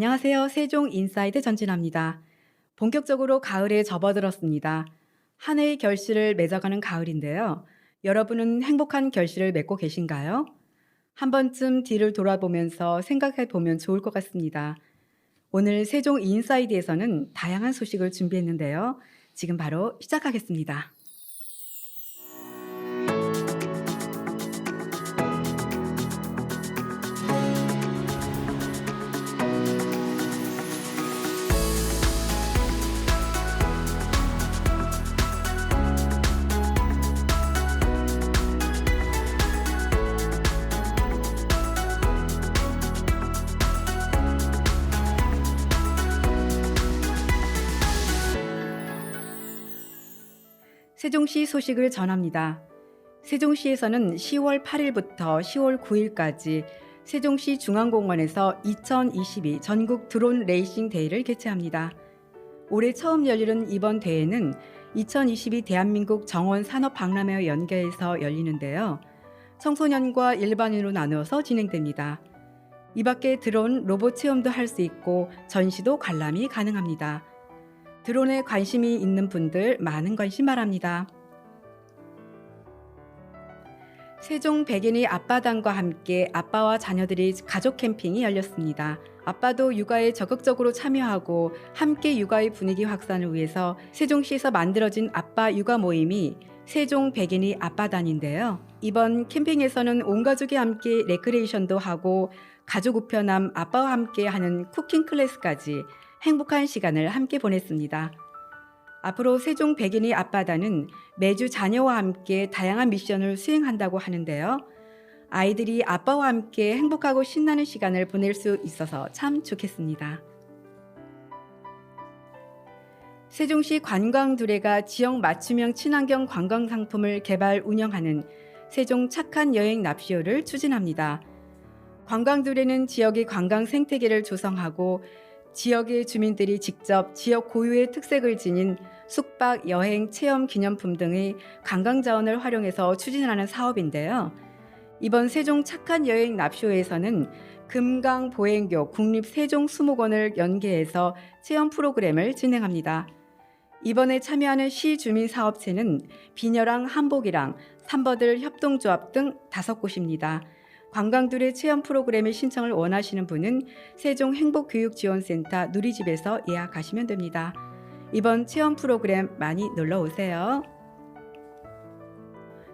안녕하세요. 세종 인사이드 전진합니다. 본격적으로 가을에 접어들었습니다. 한 해의 결실을 맺어가는 가을인데요. 여러분은 행복한 결실을 맺고 계신가요? 한 번쯤 뒤를 돌아보면서 생각해 보면 좋을 것 같습니다. 오늘 세종 인사이드에서는 다양한 소식을 준비했는데요. 지금 바로 시작하겠습니다. 세종시 소식을 전합니다. 세종시에서는 10월 8일부터 10월 9일까지 세종시 중앙공원에서 2022 전국 드론 레이싱 대회를 개최합니다. 올해 처음 열리는 이번 대회는 2022 대한민국 정원 산업 박람회와 연계해서 열리는데요. 청소년과 일반인으로 나누어서 진행됩니다. 이 밖에 드론 로봇 체험도 할 수 있고 전시도 관람이 가능합니다. 드론에 관심이 있는 분들 많은 관심 바랍니다. 세종 백인의 앞바당과 함께 아빠와 자녀들이 가족 캠핑이 열렸습니다. 아빠도 육아에 적극적으로 참여하고 함께 육아의 분위기 확산을 위해서 세종시에서 만들어진 아빠 육아 모임이 세종 백인의 앞바단인데요. 이번 캠핑에서는 온 가족이 함께 레크레이션도 하고 가족 우편함 아빠와 함께 하는 쿠킹 클래스까지 행복한 시간을 함께 보냈습니다. 앞으로 세종 백인의 앞바다는 매주 자녀와 함께 다양한 미션을 수행한다고 하는데요. 아이들이 아빠와 함께 행복하고 신나는 시간을 보낼 수 있어서 참 좋겠습니다. 세종시 관광두레가 지역 맞춤형 친환경 관광 상품을 개발 운영하는 세종 착한 여행 납시오를 추진합니다. 관광두레는 지역의 관광 생태계를 조성하고 지역의 주민들이 직접 지역 고유의 특색을 지닌 숙박, 여행, 체험 기념품 등의 관광 자원을 활용해서 추진하는 사업인데요. 이번 세종 착한 여행 납쇼에서는 금강 보행교 국립 세종 수목원을 연계해서 체험 프로그램을 진행합니다. 이번에 참여하는 시 주민 사업체는 비녀랑 한복이랑 삼버들 협동조합 등 5곳입니다. 관광두레 체험 프로그램에 신청을 원하시는 분은 세종 행복교육지원센터 누리집에서 예약하시면 됩니다. 이번 체험 프로그램 많이 놀러 오세요.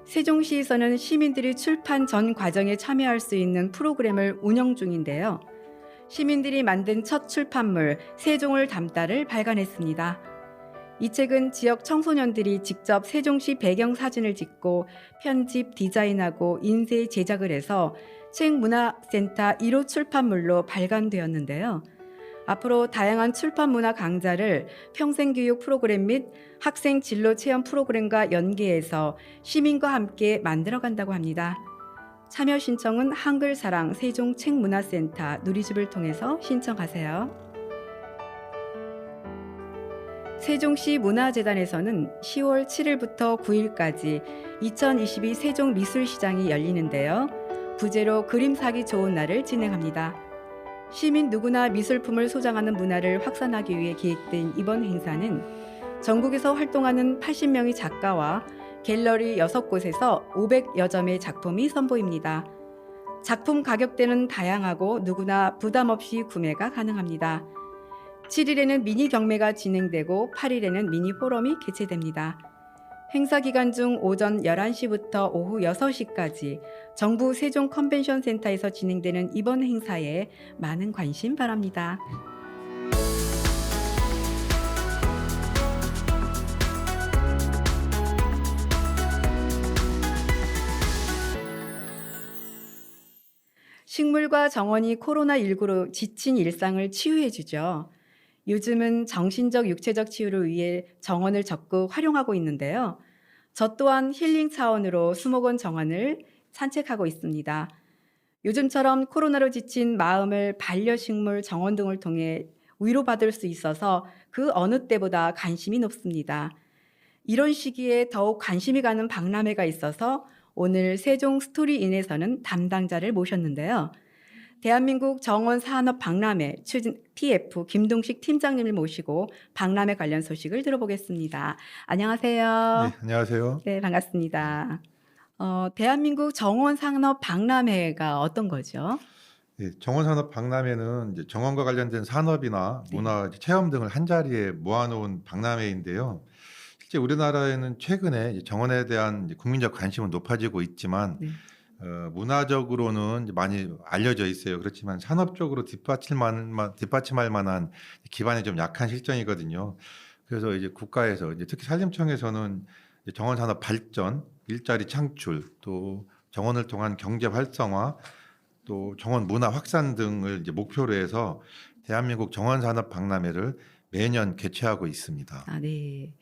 세종시에서는 시민들이 출판 전 과정에 참여할 수 있는 프로그램을 운영 중인데요. 시민들이 만든 첫 출판물 세종을 담다를 발간했습니다. 이 책은 지역 청소년들이 직접 세종시 배경 사진을 찍고 편집, 디자인하고 인쇄 제작을 해서 책문화센터 1호 출판물로 발간되었는데요. 앞으로 다양한 출판 문화 강좌를 평생교육 프로그램 및 학생 진로 체험 프로그램과 연계해서 시민과 함께 만들어간다고 합니다. 참여 신청은 한글사랑 세종책문화센터 누리집을 통해서 신청하세요. 세종시 문화재단에서는 10월 7일부터 9일까지 2022 세종미술시장이 열리는데요. 부제로 그림 사기 좋은 날을 진행합니다. 시민 누구나 미술품을 소장하는 문화를 확산하기 위해 기획된 이번 행사는 전국에서 활동하는 80명의 작가와 갤러리 6곳에서 500여 점의 작품이 선보입니다. 작품 가격대는 다양하고 누구나 부담 없이 구매가 가능합니다. 7일에는 미니 경매가 진행되고 8일에는 미니 포럼이 개최됩니다. 행사 기간 중 오전 11시부터 오후 6시까지 정부 세종 컨벤션 센터에서 진행되는 이번 행사에 많은 관심 바랍니다. 식물과 정원이 코로나19로 지친 일상을 치유해주죠. 요즘은 정신적, 육체적 치유를 위해 정원을 적극 활용하고 있는데요. 저 또한 힐링 차원으로 수목원 정원을 산책하고 있습니다. 요즘처럼 코로나로 지친 마음을 반려식물, 정원 등을 통해 위로받을 수 있어서 그 어느 때보다 관심이 높습니다. 이런 시기에 더욱 관심이 가는 박람회가 있어서 오늘 세종 스토리인에서는 담당자를 모셨는데요. 대한민국 정원 산업 박람회 추진 TF 김동식 팀장님을 모시고 박람회 관련 소식을 들어보겠습니다. 네, 안녕하세요. 안녕하세요. 네, 반갑습니다. 대한민국 정원 산업 박람회가 어떤 거죠? 예, 정원산업 박람회는 이제 정원과 관련된 산업이나 네. 문화, 체험 등을 한 자리에 모아놓은 박람회인데요. 실제 우리나라에는 최근에 이제 정원에 대한 이제 국민적 관심은 높아지고 있지만 네. 문화적으로는 이제 많이 알려져 있어요. 그렇지만 산업적으로 뒷받침할 만한 기반이 좀 약한 실정이거든요. 그래서 이제 국가에서 이제 특히 산림청에서는 이제 정원 산업 발전, 일자리 창출, 또 정원을 통한 경제 활성화, 또 정원 문화 확산 등을 이제 목표로 해서 대한민국 정원 산업 박람회를 매년 개최하고 있습니다. 아, 네.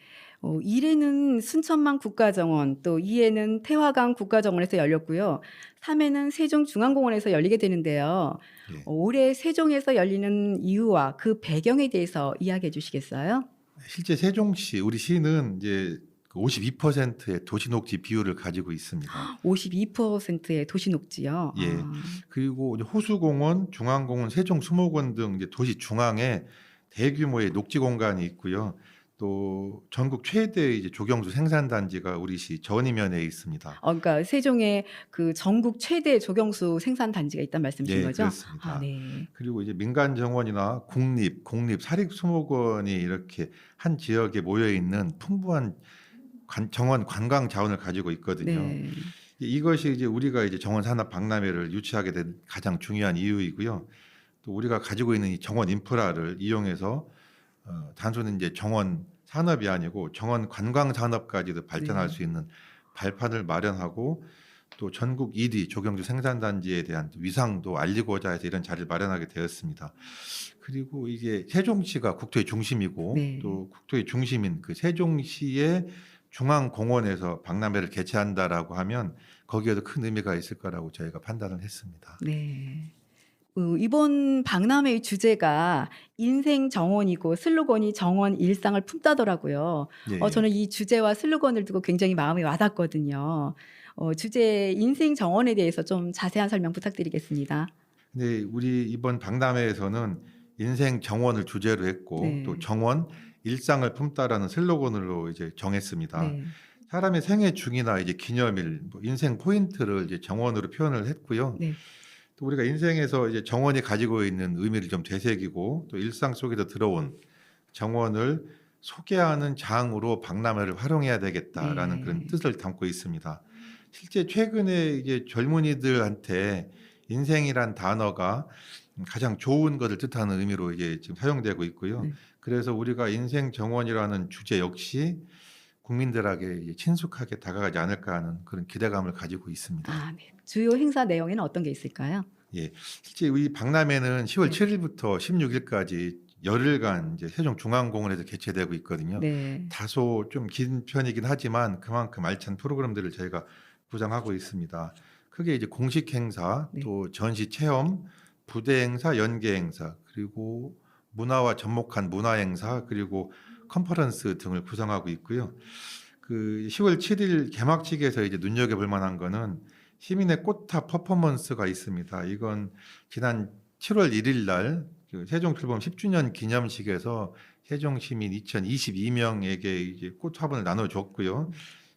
1회는 순천만 국가정원, 또 2회는 태화강 국가정원에서 열렸고요. 3회는 세종중앙공원에서 열리게 되는데요. 예. 올해 세종에서 열리는 이유와 그 배경에 대해서 이야기해 주시겠어요? 실제 세종시, 우리 시는 이제 52%의 도시녹지 비율을 가지고 있습니다. 52%의 도시녹지요. 예. 아, 그리고 이제 호수공원, 중앙공원, 세종수목원 등 이제 도시 중앙에 대규모의 녹지 공간이 있고요. 또 전국 최대의 이제 조경수 생산단지가 우리 시 전이면에 있습니다. 그러니까 세종에 그 전국 최대 조경수 생산 단지가 있다는 말씀이신 네, 거죠? 그렇습니다. 아, 네. 그리고 이제 민간 정원이나 공립 사립수목원이 이렇게 한 지역에 모여 있는 풍부한 정원 관광 자원을 가지고 있거든요. 네. 이것이 이제 우리가 이제 정원 산업 박람회를 유치하게 된 가장 중요한 이유이고요. 또 우리가 가지고 있는 이 정원 인프라를 이용해서 단순히 이제 정원 산업이 아니고 정원 관광 산업까지도 발전할 네. 수 있는 발판을 마련하고, 또 전국 1위 조경주 생산단지에 대한 위상도 알리고자 해서 이런 자리를 마련하게 되었습니다. 그리고 이게 세종시가 국토의 중심이고 네. 또 국토의 중심인 그 세종시의 중앙공원에서 박람회를 개최한다라고 하면 거기에도 큰 의미가 있을 거라고 저희가 판단을 했습니다. 네. 이번 박람회의 주제가 인생 정원이고 슬로건이 정원 일상을 품다더라고요. 예, 예. 저는 이 주제와 슬로건을 두고 굉장히 마음이 와닿거든요. 주제 인생 정원에 대해서 좀 자세한 설명 부탁드리겠습니다. 근데 우리 이번 박람회에서는 인생 정원을 주제로 했고 네. 또 정원 일상을 품다라는 슬로건으로 이제 정했습니다. 네. 사람의 생애 중이나 이제 기념일, 뭐 인생 포인트를 이제 정원으로 표현을 했고요. 네. 또 우리가 인생에서 이제 정원이 가지고 있는 의미를 좀 되새기고 또 일상 속에서 들어온 정원을 소개하는 장으로 박람회를 활용해야 되겠다라는 네. 그런 뜻을 담고 있습니다. 실제 최근에 이제 젊은이들한테 인생이란 단어가 가장 좋은 것을 뜻하는 의미로 이게 지금 사용되고 있고요. 네. 그래서 우리가 인생 정원이라는 주제 역시 국민들에게 이제 친숙하게 다가가지 않을까 하는 그런 기대감을 가지고 있습니다. 아, 네. 주요 행사 내용에는 어떤 게 있을까요? 예, 실제 이 박람회는 10월 네. 7일부터 16일까지 열흘간 이제 세종중앙공원에서 개최되고 있거든요. 네. 다소 좀 긴 편이긴 하지만 그만큼 알찬 프로그램들을 저희가 구상하고 있습니다. 크게 이제 공식 행사, 네. 또 전시 체험, 부대 행사, 연계 행사, 그리고 문화와 접목한 문화 행사, 그리고 컨퍼런스 등을 구성하고 있고요. 그 10월 7일 개막식에서 이제 눈여겨볼 만한 거는 시민의 꽃탑 퍼포먼스가 있습니다. 이건 지난 7월 1일 날 세종출범 10주년 기념식에서 세종 시민 2022명에게 이제 꽃 화분을 나눠줬고요.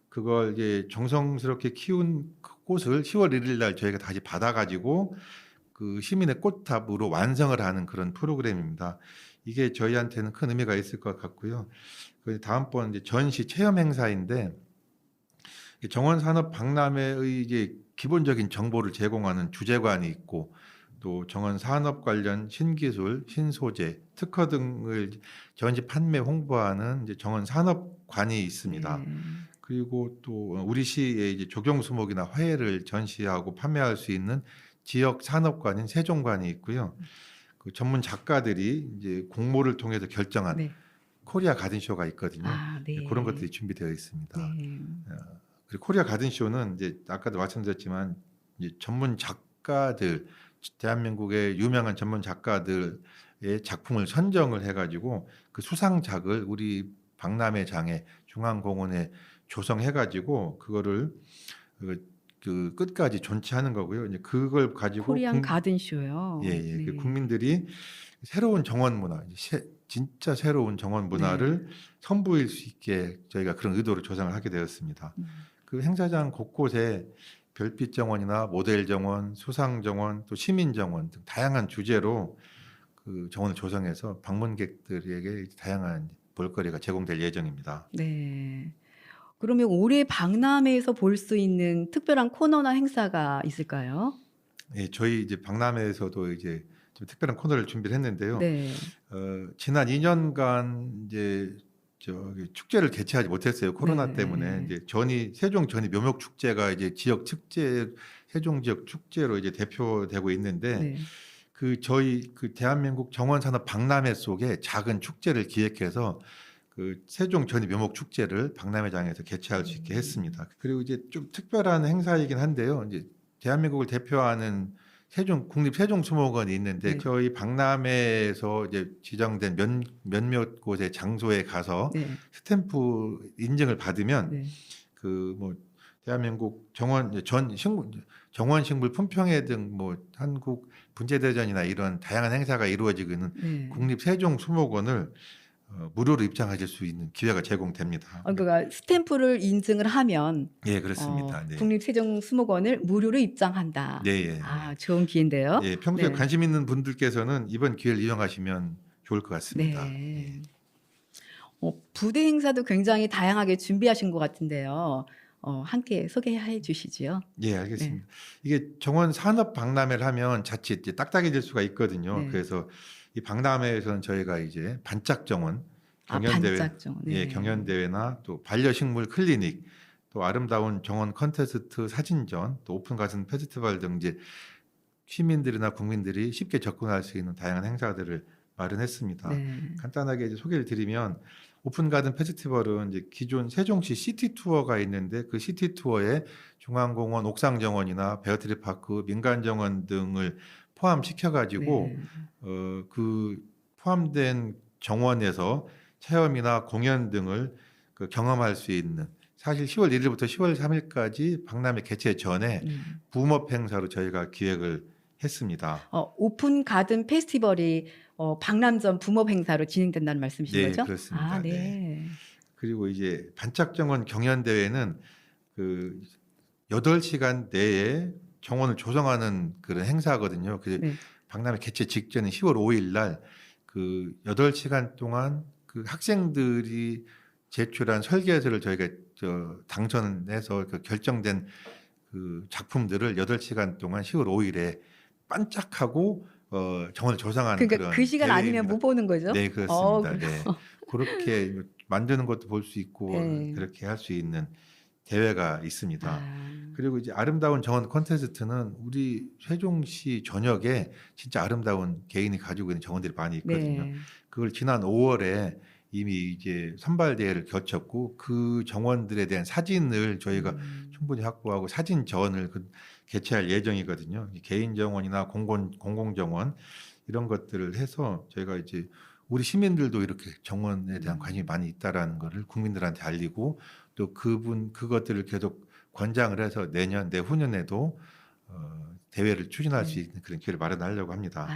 그걸 이제 정성스럽게 키운 그 꽃을 10월 1일 날 저희가 다시 받아가지고 그 시민의 꽃탑으로 완성을 하는 그런 프로그램입니다. 이게 저희한테는 큰 의미가 있을 것 같고요. 그 다음번 이제 전시 체험 행사인데 정원 산업 박람회의 이제 기본적인 정보를 제공하는 주제관이 있고, 또 정원 산업 관련 신기술, 신소재, 특허 등을 전시 판매 홍보하는 이제 정원 산업관이 있습니다. 네. 그리고 또 우리 시의 이제 조경수목이나 화훼를 전시하고 판매할 수 있는 지역 산업관인 세종관이 있고요. 그 전문 작가들이 이제 공모를 통해서 결정한 네. 코리아 가든쇼가 있거든요. 아, 네. 그런 것들이 준비되어 있습니다. 네. 그리고 코리아 가든쇼는 이제 아까도 말씀드렸지만 이제 전문 작가들, 대한민국의 유명한 전문 작가들의 작품을 선정을 해가지고 그 수상작을 우리 박람회장에 중앙공원에 조성해가지고 그거를 그 그 끝까지 존치하는 거고요. 이제 그걸 가지고 코리안 가든쇼요. 예, 그 네. 국민들이 새로운 정원 문화, 진짜 새로운 정원 문화를 선보일 수 있게 저희가 그런 의도로 조성을 하게 되었습니다. 음. 그 행사장 곳곳에 별빛 정원이나 모델 정원, 수상 정원, 또 시민 정원 등 다양한 주제로 그 정원을 조성해서 방문객들에게 다양한 볼거리가 제공될 예정입니다. 네. 그러면 올해 박람회에서 볼 수 있는 특별한 코너나 행사가 있을까요? 예, 저희 이제 박람회에서도 이제 좀 특별한 코너를 준비를 했는데요. 네. 지난 2년간 이제 저기 축제를 개최하지 못했어요. 코로나 네. 때문에. 이제 세종 전이 묘목 축제가 이제 지역 축제, 세종 지역 축제로 이제 대표되고 있는데 네. 저희 대한민국 정원산업 박람회 속에 작은 축제를 기획해서 그 세종 전이 묘목 축제를 박람회장에서 개최할 수 있게 했습니다. 그리고 이제 좀 특별한 행사이긴 한데요. 이제 대한민국을 대표하는 국립 세종수목원이 있는데 네. 저희 박람회에서 이제 지정된 몇몇 곳의 장소에 가서 네. 스탬프 인증을 받으면 네. 대한민국 정원식물 품평회 등 한국 분재대전이나 이런 다양한 행사가 이루어지고 있는 네. 국립 세종수목원을 무료로 입장하실 수 있는 기회가 제공됩니다. 그러니까 스탬프를 인증을 하면 예, 그렇습니다. 네. 국립세종수목원을 무료로 입장한다. 네, 예. 좋은 기회인데요. 예, 평소에 네. 관심 있는 분들께서는 이번 기회를 이용하시면 좋을 것 같습니다. 네. 부대 행사도 굉장히 다양하게 준비하신 것 같은데요. 함께 소개해 주시지요. 예, 알겠습니다. 이게 정원 산업 박람회를 하면 자칫 이제 딱딱해질 수가 있거든요. 네. 그래서 이 박람회에서는 저희가 이제 반짝 정원 경연대회, 반짝정. 네. 예, 경연대회나 또 반려식물 클리닉, 또 아름다운 정원 컨테스트 사진전, 또 오픈 가든 페스티벌 등 이제 시민들이나 국민들이 쉽게 접근할 수 있는 다양한 행사들을 마련했습니다. 네. 간단하게 이제 소개를 드리면 오픈 가든 페스티벌은 이제 기존 세종시 시티 투어가 있는데 그 시티 투어에 중앙공원, 옥상정원이나 베어트리파크, 민간정원 등을 포함시켜 가지고 네. 그 포함된 정원에서 체험이나 공연 등을 경험할 수 있는, 사실 10월 1일부터 10월 3일까지 박람회 개최 전에 붐업 행사로 저희가 기획을 했습니다. 오픈 가든 페스티벌이 박람전 붐업 행사로 진행된다는 말씀이신 네, 거죠? 그렇습니다. 네. 네. 그리고 이제 반짝정원 경연대회는 그 8시간 내에 정원을 조성하는 그런 행사거든요. 네. 박람회 개최 직전인 10월 5일 날 그 8시간 동안 그 학생들이 제출한 설계서를 저희가 당선해서 결정된 그 작품들을 8시간 동안 10월 5일에 반짝하고 정원을 조성하는 그러니까 그런 그 시간 아니면 대회입니다. 못 보는 거죠? 네, 그렇습니다. 그래요? 네. 그렇게 만드는 것도 볼 수 있고 네. 그렇게 할 수 있는 대회가 있습니다. 그리고 이제 아름다운 정원 콘테스트는 우리 세종시 전역에 진짜 아름다운 개인이 가지고 있는 정원들이 많이 있거든요. 네. 그걸 지난 5월에 이미 이제 선발 대회를 거쳤고 그 정원들에 대한 사진을 저희가 충분히 확보하고 사진전을 개최할 예정이거든요. 개인 정원이나 공공 정원 이런 것들을 해서 저희가 이제 우리 시민들도 이렇게 정원에 대한 관심이 많이 있다라는 거를 국민들한테 알리고 또 그것들을 계속 권장을 해서 내후년에도 대회를 추진할 수 있는 그런 기회를 마련하려고 합니다.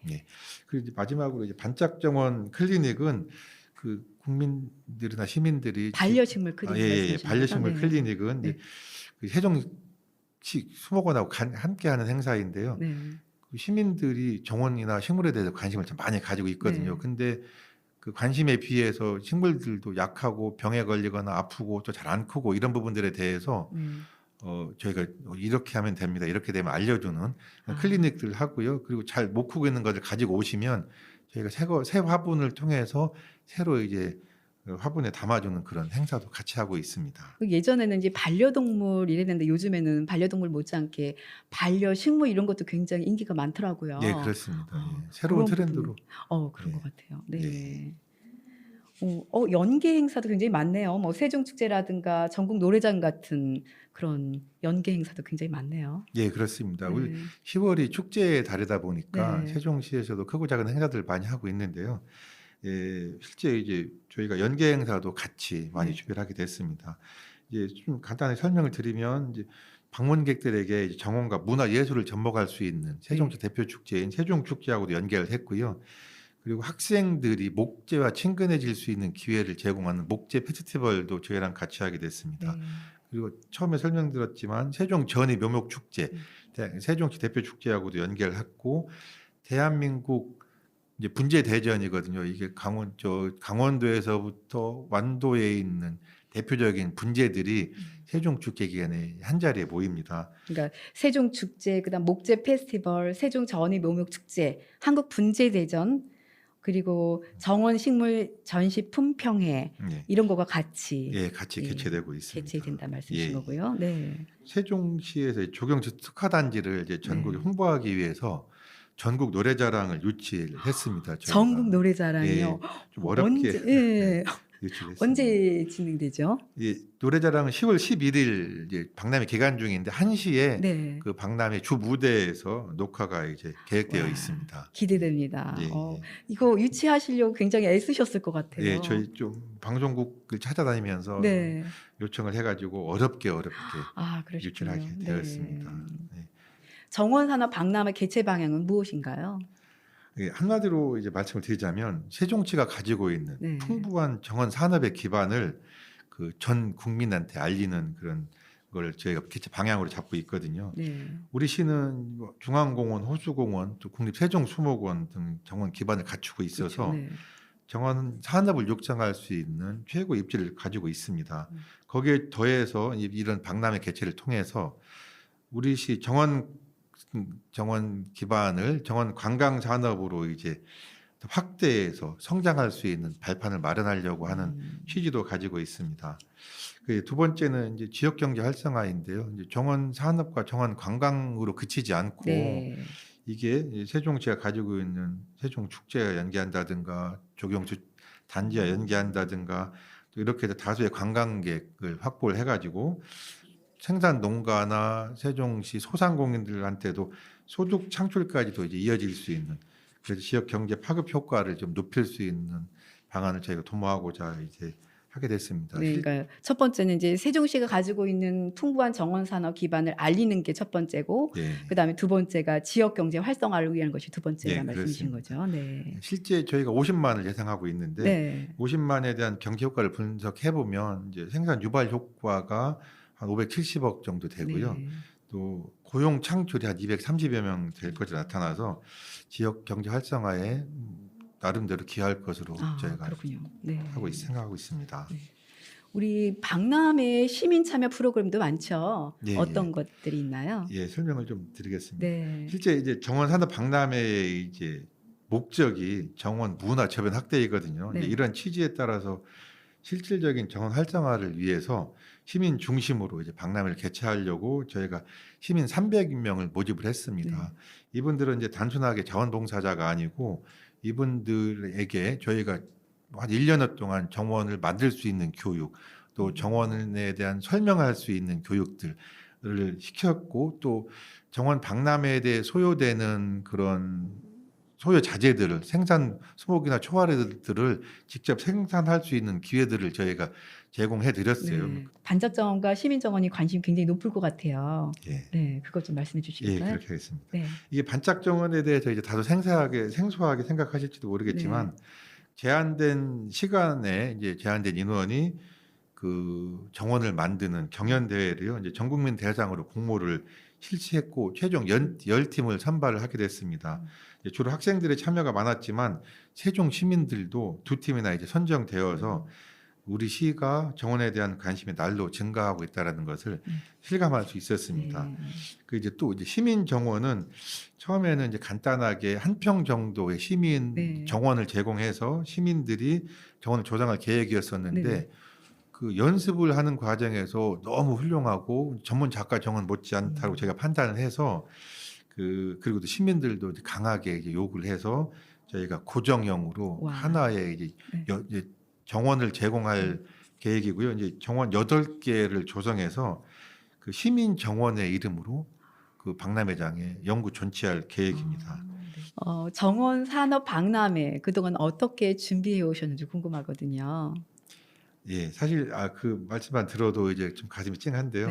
예. 그리고 이제 마지막으로 이제 반짝 정원 클리닉은 그 국민들이나 시민들이 반려식물 클리닉 말씀하시는 반려식물 거죠? 클리닉은 네. 이제 그 세종시 수목원하고 함께하는 행사인데요. 네. 그 시민들이 정원이나 식물에 대해서 관심을 참 많이 가지고 있거든요. 네. 근데 그 관심에 비해서 식물들도 약하고 병에 걸리거나 아프고 또 잘 안 크고 이런 부분들에 대해서 저희가 이렇게 하면 됩니다. 이렇게 되면 알려주는 클리닉들 하고요. 그리고 잘 못 크고 있는 것을 가지고 오시면 저희가 새 화분을 통해서 새로 이제 화분에 담아주는 그런 행사도 같이 하고 있습니다. 예전에는 이제 반려동물 이랬는데 요즘에는 반려동물 못지않게 반려식물 이런 것도 굉장히 인기가 많더라고요. 네, 그렇습니다. 예. 새로운 그런 트렌드로. 그런 것 같아요. 네. 네. 연계 행사도 굉장히 많네요. 세종축제라든가 전국 노래장 같은 그런 연계 행사도 굉장히 많네요. 예, 그렇습니다. 우리 네. 10월이 축제의 달이다 보니까 네. 세종시에서도 크고 작은 행사들을 많이 하고 있는데요. 예, 실제 이제 저희가 연계 행사도 같이 많이 네. 준비를 하게 됐습니다. 이제 좀 간단히 설명을 드리면 이제 방문객들에게 이제 정원과 문화 예술을 접목할 수 있는 세종시 네. 대표 축제인 세종축제하고도 연계를 했고요. 그리고 학생들이 목재와 친근해질 수 있는 기회를 제공하는 목재 페스티벌도 저희랑 같이 하게 됐습니다. 네. 그리고 처음에 설명드렸지만 세종 전이 묘목축제, 음. 세종시 대표 축제하고도 연계를 했고, 대한민국 이제 분재 대전이거든요. 이게 강원도에서부터 완도에 있는 대표적인 분재들이 세종 축제 기간에 한 자리에 모입니다. 그러니까 세종 축제, 그다음 목재 페스티벌, 세종 전이 묘목 축제, 한국 분재 대전, 그리고 정원 식물 전시 품평회 예, 이런 거가 같이 예, 같이 예, 개최되고 있습니다. 개최된다 말씀이신 예, 거고요. 네. 세종시에서 조경지 특화단지를 이제 전국에 네. 홍보하기 위해서 전국 노래자랑을 유치를 했습니다. 저희가. 전국 노래자랑이요. 예, 좀 어렵게 언제 예. 유치를 했습니다. 언제 진행되죠? 이 노래자랑은 10월 11일 이제 박람회 기간 중인데 1시에 네. 그 박람회 주 무대에서 녹화가 이제 계획되어 와, 있습니다. 기대됩니다. 예, 이거 유치하시려고 굉장히 애쓰셨을 것 같아요. 예, 저희 좀 방송국을 찾아다니면서 네. 요청을 해가지고 어렵게 아, 그러셨군요. 유치를 하게 네. 되었습니다. 네. 정원산업 박람회 개최 방향은 무엇인가요? 예, 한마디로 이제 말씀을 드리자면 세종시가 가지고 있는 네. 풍부한 정원 산업의 기반을 그 전 국민한테 알리는 그런 걸 저희가 개최 방향으로 잡고 있거든요. 네. 우리 시는 뭐 중앙공원, 호수공원, 또 국립세종수목원 등 정원 기반을 갖추고 있어서 그렇죠. 네. 정원 산업을 육성할 수 있는 최고 입지를 가지고 있습니다. 거기에 더해서 이런 박람회 개최를 통해서 우리 시 정원 기반을 정원 관광 산업으로 이제 확대해서 성장할 수 있는 발판을 마련하려고 하는 취지도 가지고 있습니다. 그 두 번째는 이제 지역 경제 활성화인데요. 이제 정원 산업과 정원 관광으로 그치지 않고 네. 이게 세종시가 가지고 있는 세종 축제와 연계한다든가 조경주 단지와 연계한다든가 또 이렇게 다수의 관광객을 확보를 해가지고 생산 농가나 세종시 소상공인들한테도 소득 창출까지도 이제 이어질 수 있는, 그래서 지역 경제 파급 효과를 좀 높일 수 있는 방안을 저희가 도모하고자 이제 하게 됐습니다. 네, 그러니까 첫 번째는 이제 세종시가 가지고 있는 풍부한 정원 산업 기반을 알리는 게 첫 번째고, 예. 그다음에 두 번째가 지역 경제 활성화를 위한 것이 두 번째라 예, 말씀이신 그렇습니다. 거죠. 네. 실제 저희가 50만을 예상하고 있는데 네. 50만에 대한 경제 효과를 분석해 보면 이제 생산 유발 효과가 한 570억 정도 되고요. 네. 또 고용 창출이 한 230여 명 될 것으로 나타나서 지역 경제 활성화에 나름대로 기여할 것으로 저희가 그렇군요. 네. 생각하고 있습니다. 네. 우리 박람회 시민 참여 프로그램도 많죠. 예, 어떤 예. 것들이 있나요? 예, 설명을 좀 드리겠습니다. 네. 실제 이제 정원 산업 박람회의 이제 목적이 정원 문화 저변 확대이거든요. 네. 이제 이런 취지에 따라서 실질적인 정원 활성화를 위해서 시민 중심으로 이제 박람회를 개최하려고 저희가 시민 300명을 모집을 했습니다. 이분들은 이제 단순하게 자원봉사자가 아니고 이분들에게 저희가 한 1년여 동안 정원을 만들 수 있는 교육, 또 정원에 대한 설명할 수 있는 교육들을 시켰고, 또 정원 박람회에 대해 소요되는 그런 소요 자재들을 생산 수목이나 초화들을 직접 생산할 수 있는 기회들을 저희가 제공해 드렸어요. 네. 단적 정원과 시민 정원이 관심이 굉장히 높을 것 같아요. 예. 네, 그것 좀 말씀해 예, 주시겠어요? 그렇게 하겠습니다. 네. 이게 반짝 정원에 대해서 이제 다소 생소하게 생각하실지도 모르겠지만 제한된 시간에 이제 제한된 인원이 그 정원을 만드는 경연 대회를요, 이제 전 국민 대상으로 공모를 실시했고 최종 10팀을 선발을 하게 됐습니다. 주로 학생들의 참여가 많았지만 세종 시민들도 2팀이나 이제 선정되어서 우리 시가 정원에 대한 관심이 날로 증가하고 있다라는 것을 실감할 수 있었습니다. 그 이제 또 이제 시민 정원은 처음에는 이제 간단하게 한 평 정도의 시민 정원을 제공해서 시민들이 정원을 조성할 계획이었었는데 그 연습을 하는 과정에서 너무 훌륭하고 전문 작가 정원 못지않다고 제가 판단을 해서 그리고 또 시민들도 강하게 이제 요구를 해서 저희가 고정형으로 하나의 이제 정원을 제공할 계획이고요. 이제 정원 8개를 조성해서 그 시민 정원의 이름으로 그 박람회장에 영구 존치할 계획입니다. 정원 산업 박람회 그동안 어떻게 준비해 오셨는지 궁금하거든요. 예, 사실 그 말씀만 들어도 이제 좀 가슴이 찡한데요.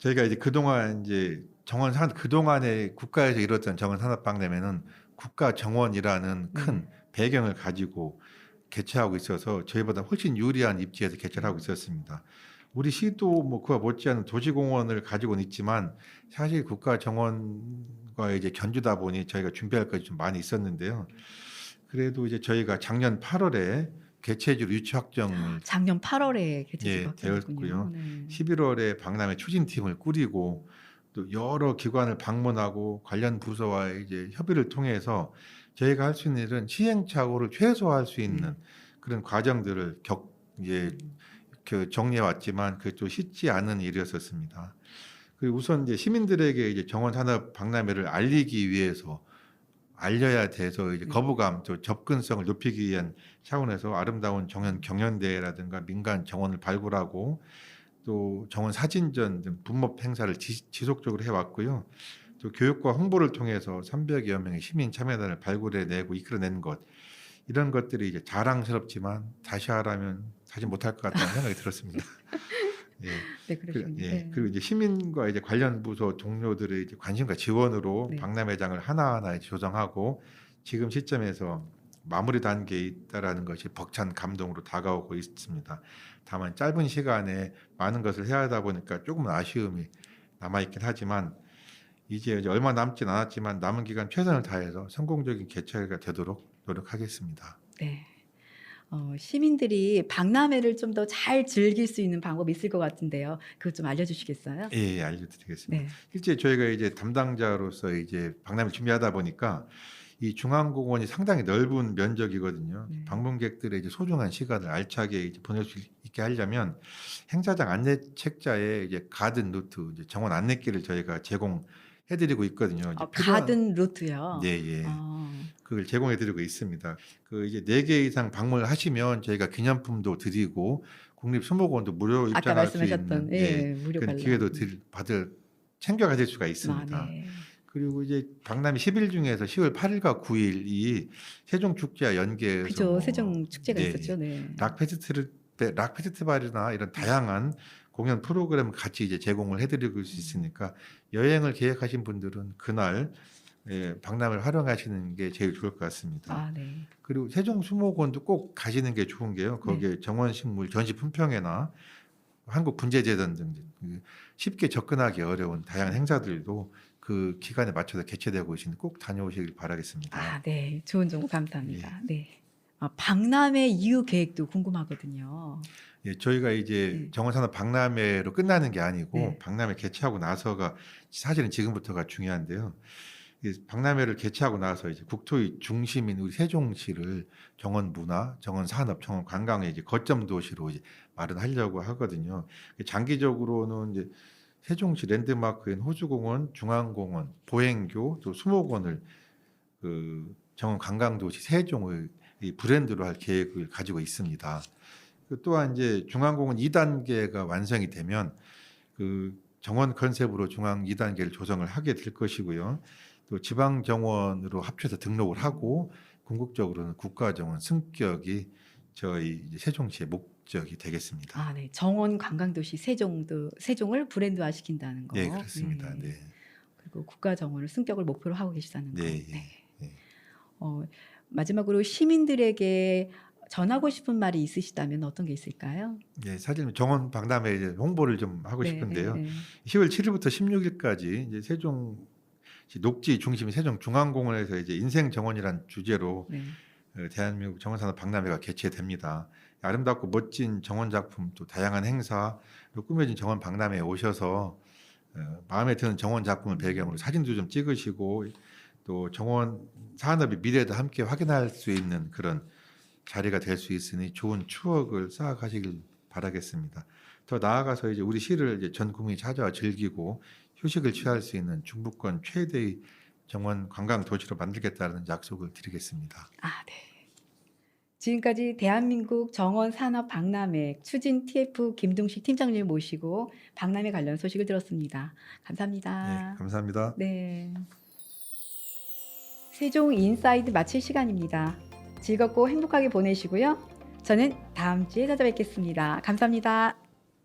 저희가 이제 그동안 이제 정원 산 그동안에 국가에서 이뤘던 정원 산업 박람회는 국가 정원이라는 큰 네. 배경을 가지고 개최하고 있어서 저희보다 훨씬 유리한 입지에서 개최를 하고 있었습니다. 우리 시도 뭐 그와 못지않은 도시공원을 가지고는 있지만 사실 국가 정원과 이제 견주다 보니 저희가 준비할 것이 좀 많이 있었는데요. 그래도 이제 저희가 작년 8월에 개최지로 유치 확정을 작년 8월에 개최지가 확정됐군요. 되었고요. 네. 11월에 박람회 추진팀을 꾸리고 또 여러 기관을 방문하고 관련 부서와 이제 협의를 통해서 저희가 할 수 있는 일은 시행착오를 최소화할 수 있는 그런 과정들을 이제 정리해 왔지만 그게 또 쉽지 않은 일이었었습니다. 그리고 우선 이제 시민들에게 이제 정원 산업 박람회를 알리기 위해서 알려야 돼서 이제 거부감 또 접근성을 높이기 위한 차원에서 아름다운 정원 경연대회라든가 민간 정원을 발굴하고 또 정원 사진전 등 분업 행사를 지속적으로 해왔고요. 또 교육과 홍보를 통해서 300여 명의 시민 참여단을 발굴해내고 이끌어낸 것 이런 것들이 이제 자랑스럽지만 다시 하라면 다시 못할 것 같다는 생각이 들었습니다. 예. 네, 그러시군요. 네. 그리고 이제 시민과 이제 관련 부서 동료들의 이제 관심과 지원으로 네. 박람회장을 하나하나 조정하고 지금 시점에서 마무리 단계에 있다라는 것이 벅찬 감동으로 다가오고 있습니다. 다만 짧은 시간에 많은 것을 해야 하다 보니까 조금은 아쉬움이 남아있긴 하지만 이제 얼마 남진 않았지만 남은 기간 최선을 다해서 성공적인 개최가 되도록 노력하겠습니다. 네. 시민들이 박람회를 좀 더 잘 즐길 수 있는 방법이 있을 것 같은데요. 그것 좀 알려주시겠어요? 예, 알려드리겠습니다. 네. 실제 저희가 이제 담당자로서 이제 박람회 준비하다 보니까 이 중앙공원이 상당히 넓은 면적이거든요. 네. 방문객들의 이제 소중한 시간을 알차게 이제 보낼 수 있게 하려면 행사장 안내 책자에 이제 가든 루트, 이제 정원 안내길을 저희가 제공해드리고 있거든요. 이제 가든 루트요. 네, 예. 아, 그걸 제공해드리고 있습니다. 그 이제 4개 이상 방문을 하시면 저희가 기념품도 드리고 국립수목원도 무료 아까 입장할 수 말씀하셨던 있는 무료 그런 관람. 기회도 챙겨 가질 수가 아, 있습니다. 네. 그리고 이제 박람회 10일 중에서 10월 8일과 9일이 세종 축제와 연계해서 그죠. 세종 축제가 네, 있었죠. 네. 락 페스티벌이나 이런 다양한 공연 프로그램을 같이 이제 제공을 해드리고 수 있으니까 여행을 계획하신 분들은 그날 박람회를 활용하시는 게 제일 좋을 것 같습니다. 아, 네. 그리고 세종수목원도 꼭 가시는 게 좋은 게요. 거기에 정원식물 전시 품평회나 한국분재재단 등 쉽게 접근하기 어려운 다양한 행사들도 그 기간에 맞춰서 개최되고 있으니 꼭 다녀오시길 바라겠습니다. 아, 네. 좋은 정보 감사합니다. 네. 박람회 이후 계획도 궁금하거든요. 예, 저희가 이제 정원산업 박람회로 끝나는 게 아니고 네. 박람회 개최하고 나서가 사실은 지금부터가 중요한데요. 이 박람회를 개최하고 나서 이제 국토의 중심인 우리 세종시를 정원 문화, 정원 산업, 정원 관광의 이제 거점 도시로 이제 마련하려고 하거든요. 장기적으로는 이제 세종시 랜드마크인 호수공원, 중앙공원, 보행교, 또 수목원을 그 정원 관광도시 세종의 이 브랜드로 할 계획을 가지고 있습니다. 또한 이제 중앙공원 2단계가 완성이 되면 그 정원 컨셉으로 중앙 2단계를 조성을 하게 될 것이고요. 또 지방 정원으로 합쳐서 등록을 하고 궁극적으로는 국가정원 승격이 저희 이제 세종시의 목적이 되겠습니다. 아, 네. 정원 관광도시 세종을 브랜드화 시킨다는 거. 네, 그렇습니다. 네. 그리고 국가 정원을 승격을 목표로 하고 계시다는 거. 네, 네. 네. 마지막으로 시민들에게 전하고 싶은 말이 있으시다면 어떤 게 있을까요? 네, 사실 정원 박람회 이제 홍보를 좀 하고 싶은데요. 10월 7일부터 16일까지 이제 세종 녹지 중심 세종 중앙공원에서 이제 인생 정원이란 주제로 대한민국 정원산업 박람회가 개최됩니다. 아름답고 멋진 정원 작품 또 다양한 행사 또 꾸며진 정원 박람회에 오셔서 마음에 드는 정원 작품을 배경으로 사진도 좀 찍으시고 또 정원 산업의 미래도 함께 확인할 수 있는 그런 자리가 될 수 있으니 좋은 추억을 쌓아가시길 바라겠습니다. 더 나아가서 이제 우리 시를 이제 전 국민이 찾아와 즐기고 휴식을 취할 수 있는 중부권 최대의 정원 관광 도시로 만들겠다는 약속을 드리겠습니다. 아, 네. 지금까지 대한민국 정원 산업 박람회 추진 TF 김동식 팀장님 모시고 박람회 관련 소식을 들었습니다. 감사합니다. 네, 감사합니다. 네. 세종 인사이드 마칠 시간입니다. 즐겁고 행복하게 보내시고요. 저는 다음 주에 찾아뵙겠습니다. 감사합니다.